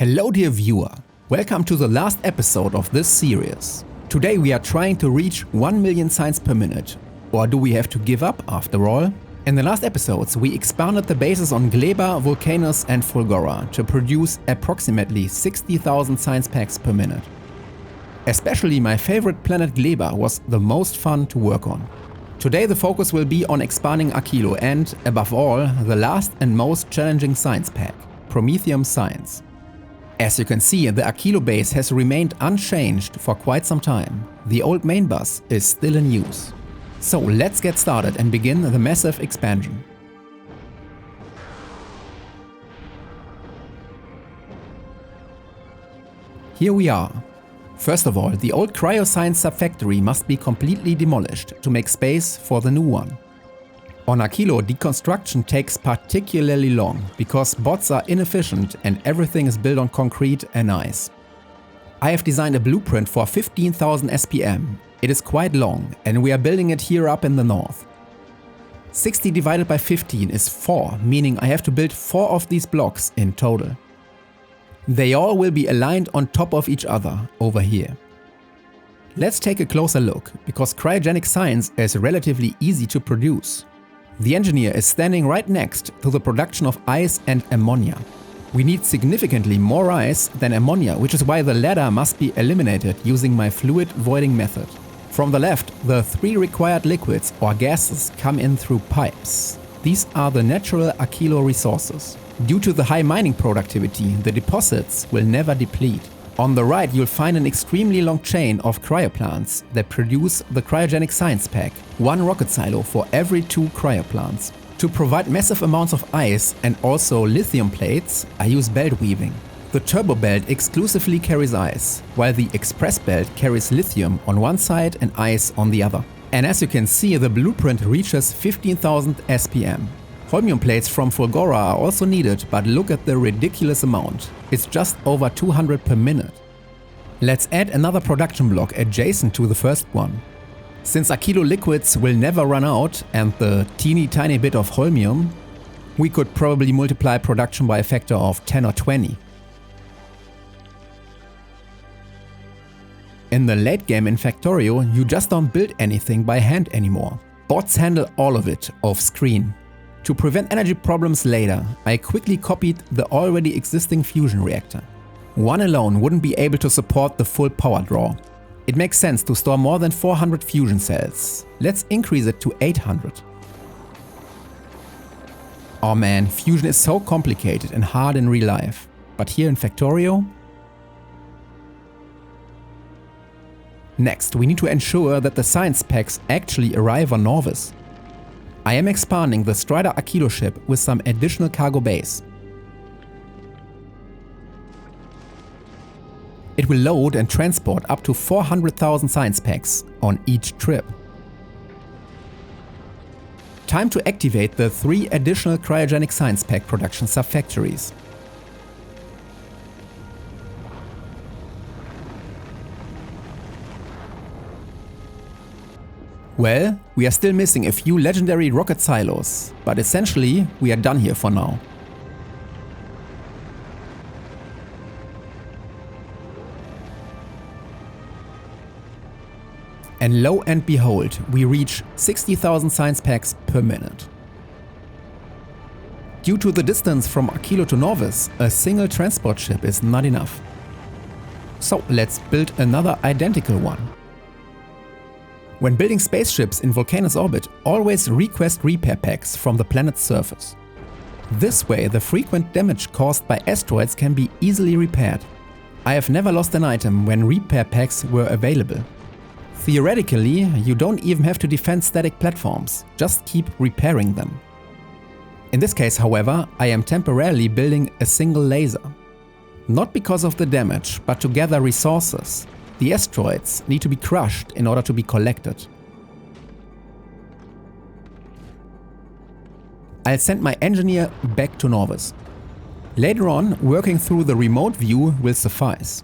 Hello dear viewer, welcome to the last episode of this series. Today we are trying to reach 1 million signs per minute. Or do we have to give up after all? In the last episodes we expanded the bases on Gleba, Vulcanus and Fulgora to produce approximately 60,000 signs packs per minute. Especially my favorite planet Gleba was the most fun to work on. Today the focus will be on expanding Aquilo and, above all, the last and most challenging science pack, Prometheium Science. As you can see, the Aquilo base has remained unchanged for quite some time. The old main bus is still in use. So let's get started and begin the massive expansion. Here we are. First of all, the old cryoscience sub-factory must be completely demolished to make space for the new one. On Aquilo, deconstruction takes particularly long because bots are inefficient and everything is built on concrete and ice. I have designed a blueprint for 15,000 SPM. It is quite long and we are building it here up in the north. 60 divided by 15 is 4, meaning I have to build 4 of these blocks in total. They all will be aligned on top of each other over here. Let's take a closer look, because cryogenic science is relatively easy to produce. The engineer is standing right next to the production of ice and ammonia. We need significantly more ice than ammonia, which is why the latter must be eliminated using my fluid voiding method. From the left, the 3 required liquids or gases come in through pipes. These are the natural Aquilo resources. Due to the high mining productivity, the deposits will never deplete. On the right you'll find an extremely long chain of cryoplants that produce the cryogenic science pack, 1 rocket silo for every 2 cryoplants. To provide massive amounts of ice and also lithium plates, I use belt weaving. The turbo belt exclusively carries ice, while the express belt carries lithium on one side and ice on the other. And as you can see, the blueprint reaches 15,000 SPM. Holmium plates from Fulgora are also needed, but look at the ridiculous amount. It's just over 200 per minute. Let's add another production block adjacent to the first one. Since Aquilo liquids will never run out and the teeny tiny bit of holmium, we could probably multiply production by a factor of 10 or 20. In the late game in Factorio, you just don't build anything by hand anymore. Bots handle all of it off screen. To prevent energy problems later, I quickly copied the already existing fusion reactor. One alone wouldn't be able to support the full power draw. It makes sense to store more than 400 fusion cells. Let's increase it to 800. Oh man, fusion is so complicated and hard in real life. But here in Factorio? Next, we need to ensure that the science packs actually arrive on Norvis. I am expanding the Strider Aquilo ship with some additional cargo bays. It will load and transport up to 400,000 science packs on each trip. Time to activate the 3 additional cryogenic science pack production sub-factories. Well, we are still missing a few legendary rocket silos, but essentially we are done here for now. And lo and behold, we reach 60,000 science packs per minute. Due to the distance from Aquilo to Norvis, a single transport ship is not enough. So let's build another identical one. When building spaceships in Vulcanus orbit, always request repair packs from the planet's surface. This way the frequent damage caused by asteroids can be easily repaired. I have never lost an item when repair packs were available. Theoretically, you don't even have to defend static platforms, just keep repairing them. In this case, however, I am temporarily building a single laser. Not because of the damage, but to gather resources. The asteroids need to be crushed in order to be collected. I'll send my engineer back to Norvis. Later on, working through the remote view will suffice.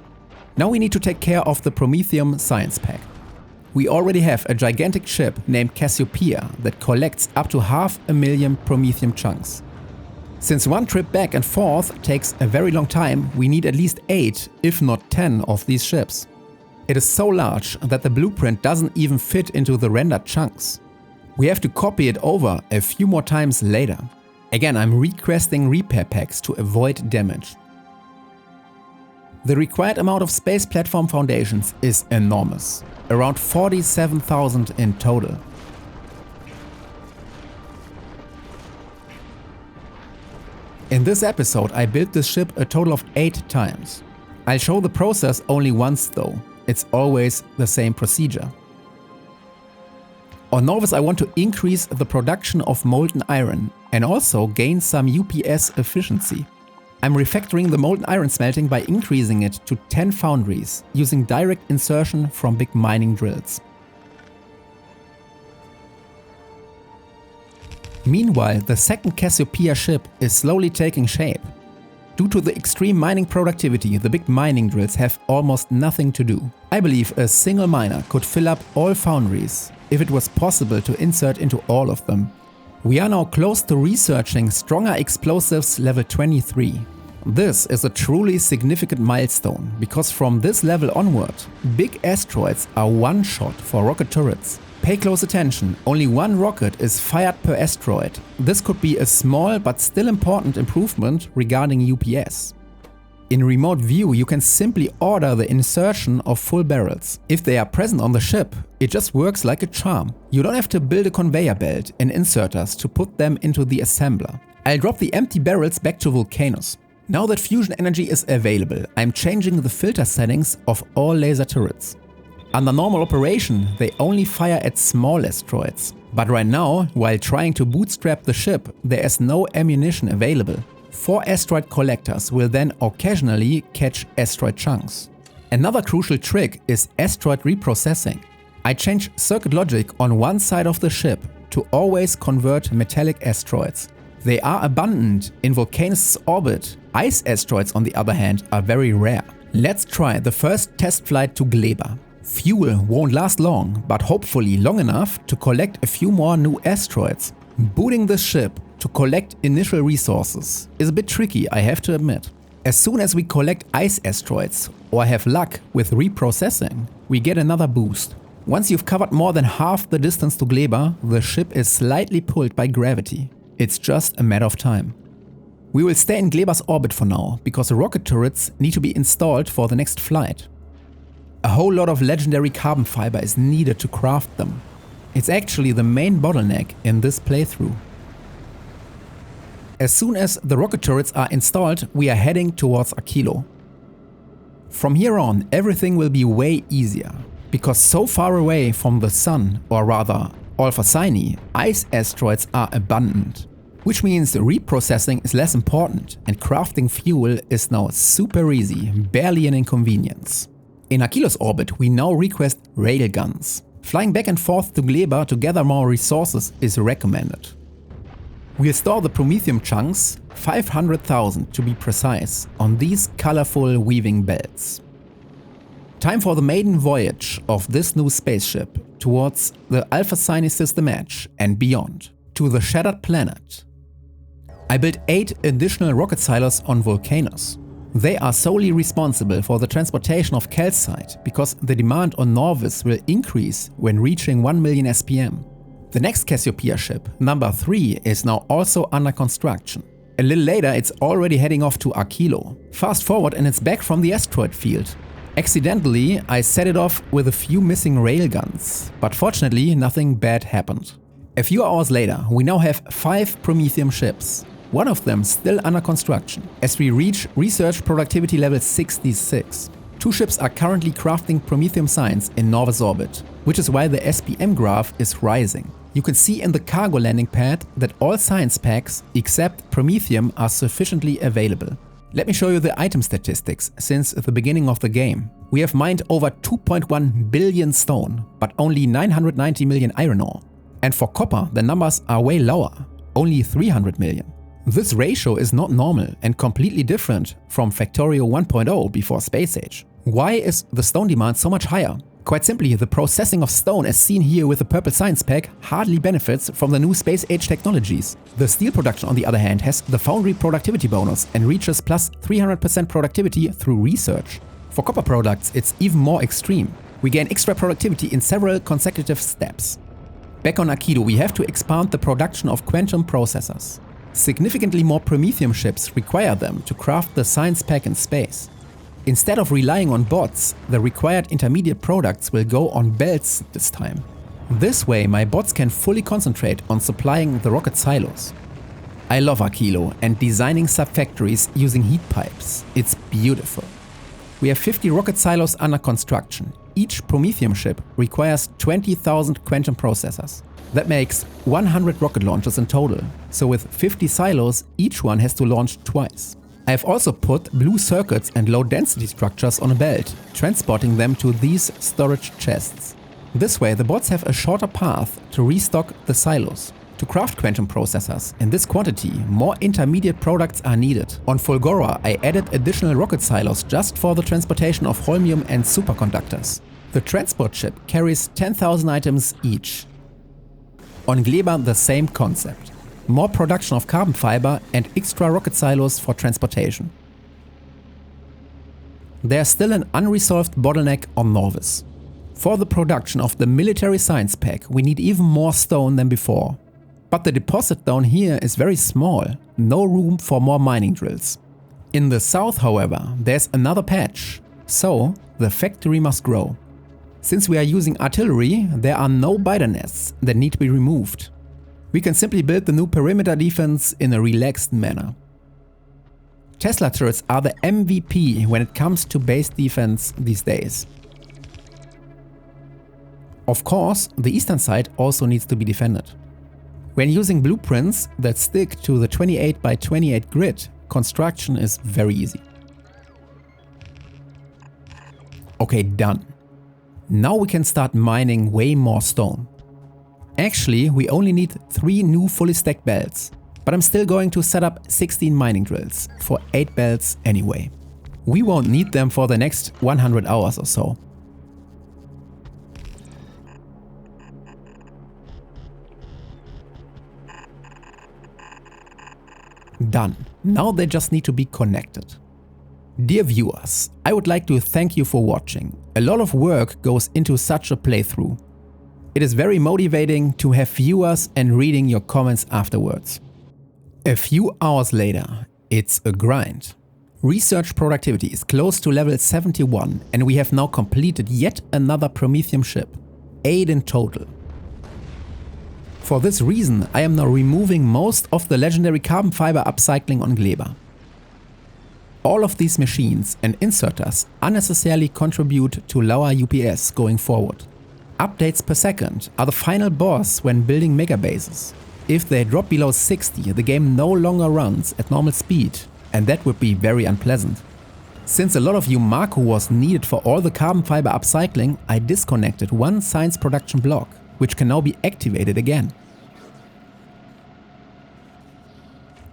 Now we need to take care of the Prometheium science pack. We already have a gigantic ship named Cassiopeia that collects up to 500,000 Prometheium chunks. Since one trip back and forth takes a very long time, we need at least 8, if not 10 of these ships. It is so large that the blueprint doesn't even fit into the rendered chunks. We have to copy it over a few more times later. Again, I'm requesting repair packs to avoid damage. The required amount of space platform foundations is enormous, around 47,000 in total. In this episode I built this ship a total of 8 times. I'll show the process only once though, it's always the same procedure. On Novus I want to increase the production of molten iron and also gain some UPS efficiency. I'm refactoring the molten iron smelting by increasing it to 10 foundries, using direct insertion from big mining drills. Meanwhile, the second Cassiopeia ship is slowly taking shape. Due to the extreme mining productivity, the big mining drills have almost nothing to do. I believe a single miner could fill up all foundries, if it was possible to insert into all of them. We are now close to researching stronger explosives level 23. This is a truly significant milestone, because from this level onward, big asteroids are one shot for rocket turrets. Pay close attention, only one rocket is fired per asteroid. This could be a small but still important improvement regarding UPS. In remote view you can simply order the insertion of full barrels. If they are present on the ship, it just works like a charm. You don't have to build a conveyor belt and inserters to put them into the assembler. I'll drop the empty barrels back to Volcanoes. Now that fusion energy is available, I'm changing the filter settings of all laser turrets. Under normal operation, they only fire at small asteroids. But right now, while trying to bootstrap the ship, there is no ammunition available. 4 asteroid collectors will then occasionally catch asteroid chunks. Another crucial trick is asteroid reprocessing. I change circuit logic on one side of the ship to always convert metallic asteroids. They are abundant in Volcanoes' orbit. Ice asteroids on the other hand are very rare. Let's try the first test flight to Gleba. Fuel won't last long, but hopefully long enough to collect a few more new asteroids. Booting the ship to collect initial resources is a bit tricky, I have to admit. As soon as we collect ice asteroids or have luck with reprocessing, we get another boost. Once you've covered more than half the distance to Gleba, the ship is slightly pulled by gravity. It's just a matter of time. We will stay in Gleba's orbit for now, because the rocket turrets need to be installed for the next flight. A whole lot of legendary carbon fiber is needed to craft them. It's actually the main bottleneck in this playthrough. As soon as the rocket turrets are installed, we are heading towards Aquilo. From here on, everything will be way easier, because so far away from the sun, or rather Alpha Cygni, ice asteroids are abundant. Which means reprocessing is less important and crafting fuel is now super easy, barely an inconvenience. In Aquilo's orbit we now request railguns. Flying back and forth to Gleba to gather more resources is recommended. We'll store the Prometheium chunks, 500,000 to be precise, on these colorful weaving belts. Time for the maiden voyage of this new spaceship towards the Alpha Cygni system edge and beyond, to the Shattered Planet. I built 8 additional rocket silos on Volcanoes. They are solely responsible for the transportation of calcite, because the demand on Novus will increase when reaching 1 million SPM. The next Cassiopeia ship, number 3, is now also under construction. A little later it's already heading off to Aquilo. Fast forward and it's back from the asteroid field. Accidentally I set it off with a few missing railguns, but fortunately nothing bad happened. A few hours later we now have 5 Prometheium ships. One of them still under construction, as we reach research productivity level 66. 2 ships are currently crafting Prometheium science in Novus orbit, which is why the SPM graph is rising. You can see in the cargo landing pad that all science packs except Prometheium are sufficiently available. Let me show you the item statistics since the beginning of the game. We have mined over 2.1 billion stone, but only 990 million iron ore. And for copper the numbers are way lower, only 300 million. This ratio is not normal and completely different from Factorio 1.0 before Space Age. Why is the stone demand so much higher? Quite simply, the processing of stone as seen here with the purple science pack hardly benefits from the new space age technologies. The steel production on the other hand has the foundry productivity bonus and reaches plus 300% productivity through research. For copper products it's even more extreme. We gain extra productivity in several consecutive steps. Back on Aquilo we have to expand the production of quantum processors. Significantly more Prometheium ships require them to craft the science pack in space. Instead of relying on bots, the required intermediate products will go on belts this time. This way my bots can fully concentrate on supplying the rocket silos. I love Aquilo and designing sub-factories using heat pipes. It's beautiful. We have 50 rocket silos under construction. Each Prometheium ship requires 20,000 quantum processors. That makes 100 rocket launches in total. So with 50 silos, each one has to launch twice. I have also put blue circuits and low density structures on a belt, transporting them to these storage chests. This way the bots have a shorter path to restock the silos. To craft quantum processors in this quantity, more intermediate products are needed. On Fulgora I added additional rocket silos just for the transportation of holmium and superconductors. The transport ship carries 10,000 items each. On Gleba the same concept. More production of carbon fiber and extra rocket silos for transportation. There's still an unresolved bottleneck on Norvis. For the production of the military science pack we need even more stone than before. But the deposit down here is very small, no room for more mining drills. In the south however there's another patch, so the factory must grow. Since we are using artillery, there are no biter nests that need to be removed. We can simply build the new perimeter defense in a relaxed manner. Tesla turrets are the MVP when it comes to base defense these days. Of course, the eastern side also needs to be defended. When using blueprints that stick to the 28 by 28 grid, construction is very easy. Okay, done. Now we can start mining way more stone. Actually, we only need 3 new fully stacked belts, but I'm still going to set up 16 mining drills for 8 belts anyway. We won't need them for the next 100 hours or so. Done. Now they just need to be connected. Dear viewers, I would like to thank you for watching. A lot of work goes into such a playthrough. It is very motivating to have viewers and reading your comments afterwards. A few hours later, it's a grind. Research productivity is close to level 71 and we have now completed yet another Prometheium ship, 8 in total. For this reason, I am now removing most of the legendary carbon fiber upcycling on Gleba. All of these machines and inserters unnecessarily contribute to lower UPS going forward. Updates per second are the final boss when building megabases. If they drop below 60, the game no longer runs at normal speed, and that would be very unpleasant. Since a lot of Yumaku was needed for all the carbon fiber upcycling, I disconnected one science production block, which can now be activated again.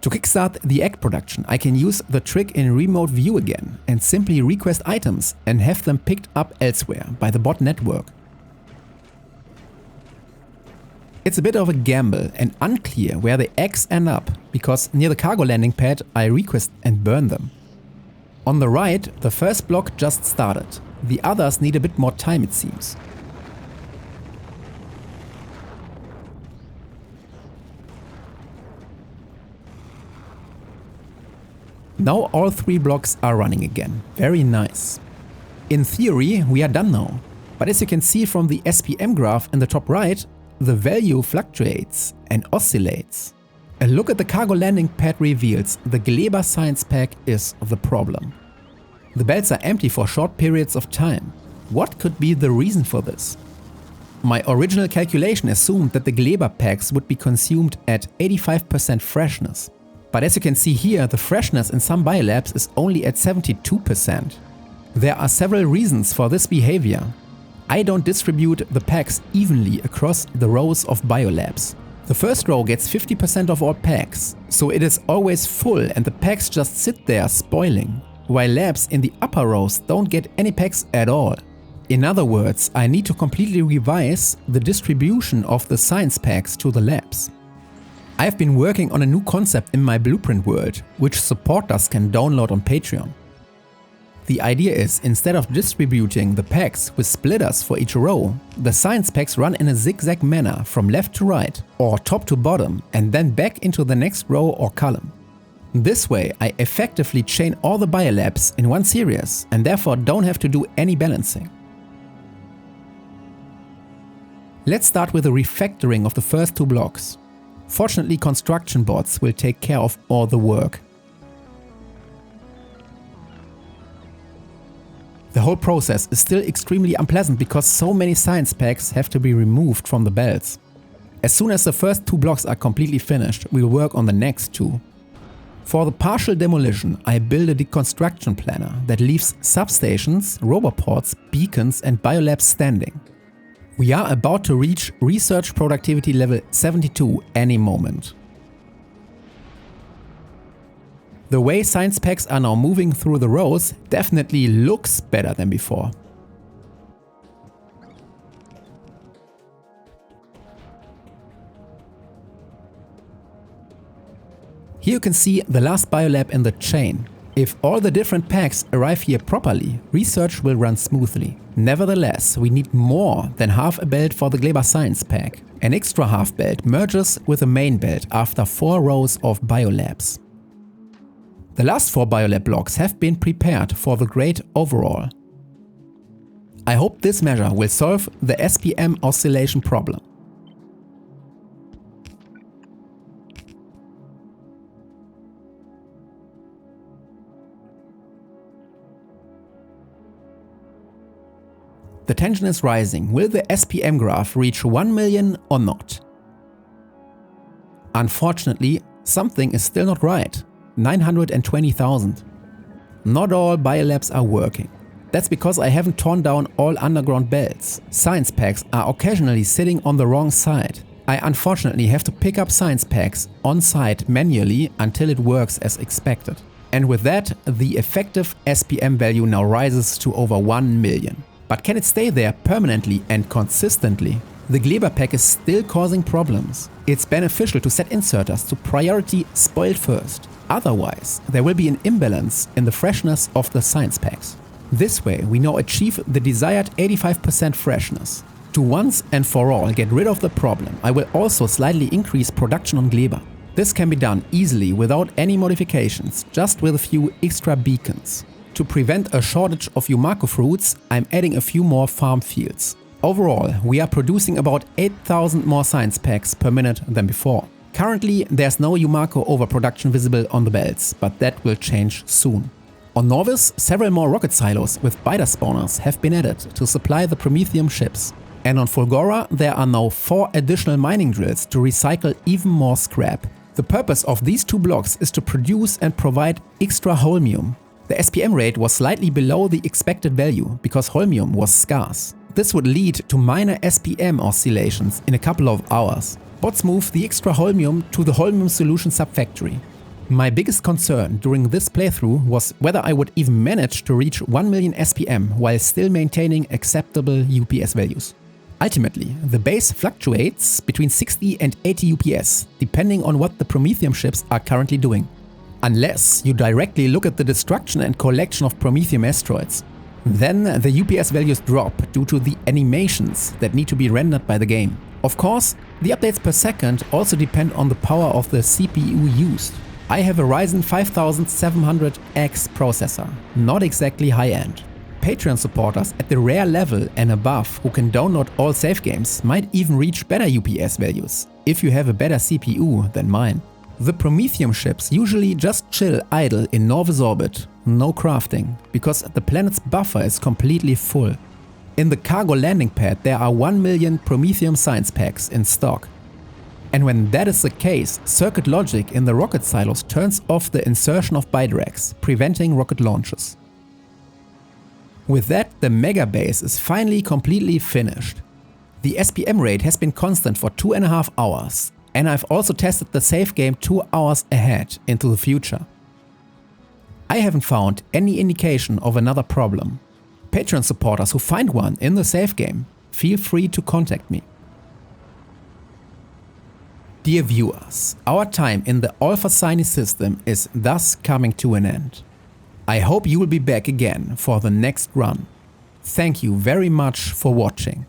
To kickstart the egg production, I can use the trick in remote view again and simply request items and have them picked up elsewhere by the bot network. It's a bit of a gamble and unclear where the eggs end up, because near the cargo landing pad I request and burn them. On the right, the first block just started. The others need a bit more time it seems. Now all 3 blocks are running again. Very nice. In theory, we are done now. But as you can see from the eSPM graph in the top right, the value fluctuates and oscillates. A look at the cargo landing pad reveals the Gleba science pack is the problem. The belts are empty for short periods of time. What could be the reason for this? My original calculation assumed that the Gleba packs would be consumed at 85% freshness. But as you can see here, the freshness in some biolabs is only at 72%. There are several reasons for this behavior. I don't distribute the packs evenly across the rows of biolabs. The first row gets 50% of all packs, so it is always full and the packs just sit there spoiling, while labs in the upper rows don't get any packs at all. In other words, I need to completely revise the distribution of the science packs to the labs. I've been working on a new concept in my Blueprint world, which supporters can download on Patreon. The idea is, instead of distributing the packs with splitters for each row, the science packs run in a zigzag manner from left to right or top to bottom and then back into the next row or column. This way I effectively chain all the biolabs in one series and therefore don't have to do any balancing. Let's start with a refactoring of the first two blocks. Fortunately, construction bots will take care of all the work. The whole process is still extremely unpleasant because so many science packs have to be removed from the belts. As soon as the first two blocks are completely finished, we'll work on the next two. For the partial demolition, I build a deconstruction planner that leaves substations, roboports, beacons and biolabs standing. We are about to reach research productivity level 72 any moment. The way science packs are now moving through the rows definitely looks better than before. Here you can see the last biolab in the chain. If all the different packs arrive here properly, research will run smoothly. Nevertheless, we need more than half a belt for the Gleber science pack. An extra half belt merges with the main belt after 4 rows of biolabs. The last 4 biolab blocks have been prepared for the grade overall. I hope this measure will solve the eSPM oscillation problem. The tension is rising. Will the SPM graph reach 1 million or not? Unfortunately, something is still not right. 920,000. Not all biolabs are working. That's because I haven't torn down all underground belts. Science packs are occasionally sitting on the wrong side. I unfortunately have to pick up science packs on site manually until it works as expected. And with that, the effective SPM value now rises to over 1 million. But can it stay there permanently and consistently? The Gleber pack is still causing problems. It's beneficial to set inserters to priority spoiled first. Otherwise, there will be an imbalance in the freshness of the science packs. This way, we now achieve the desired 85% freshness. To once and for all get rid of the problem, I will also slightly increase production on Gleber. This can be done easily without any modifications, just with a few extra beacons. To prevent a shortage of Yumako fruits, I'm adding a few more farm fields. Overall, we are producing about 8,000 more science packs per minute than before. Currently, there's no Yumako overproduction visible on the belts, but that will change soon. On Norvis, several more rocket silos with biter spawners have been added to supply the Prometheium ships. And on Fulgora, there are now 4 additional mining drills to recycle even more scrap. The purpose of these 2 blocks is to produce and provide extra holmium. The SPM rate was slightly below the expected value because holmium was scarce. This would lead to minor SPM oscillations in a couple of hours. Bots move the extra holmium to the holmium solution subfactory. My biggest concern during this playthrough was whether I would even manage to reach 1 million SPM while still maintaining acceptable UPS values. Ultimately, the base fluctuates between 60 and 80 UPS, depending on what the Prometheium ships are currently doing. Unless you directly look at the destruction and collection of Prometheium asteroids. Then the UPS values drop due to the animations that need to be rendered by the game. Of course, the updates per second also depend on the power of the CPU used. I have a Ryzen 5700X processor, not exactly high-end. Patreon supporters at the rare level and above who can download all save games might even reach better UPS values, if you have a better CPU than mine. The Prometheium ships usually just chill idle in Norvis orbit, no crafting, because the planet's buffer is completely full. In the cargo landing pad there are 1 million Prometheium science packs in stock. And when that is the case, circuit logic in the rocket silos turns off the insertion of bidrags, preventing rocket launches. With that, the Megabase is finally completely finished. The SPM rate has been constant for 2.5 hours. And I've also tested the save game 2 hours ahead into the future. I haven't found any indication of another problem. Patreon supporters who find one in the save game, feel free to contact me. Dear viewers, our time in the Alpha system is thus coming to an end. I hope you will be back again for the next run. Thank you very much for watching.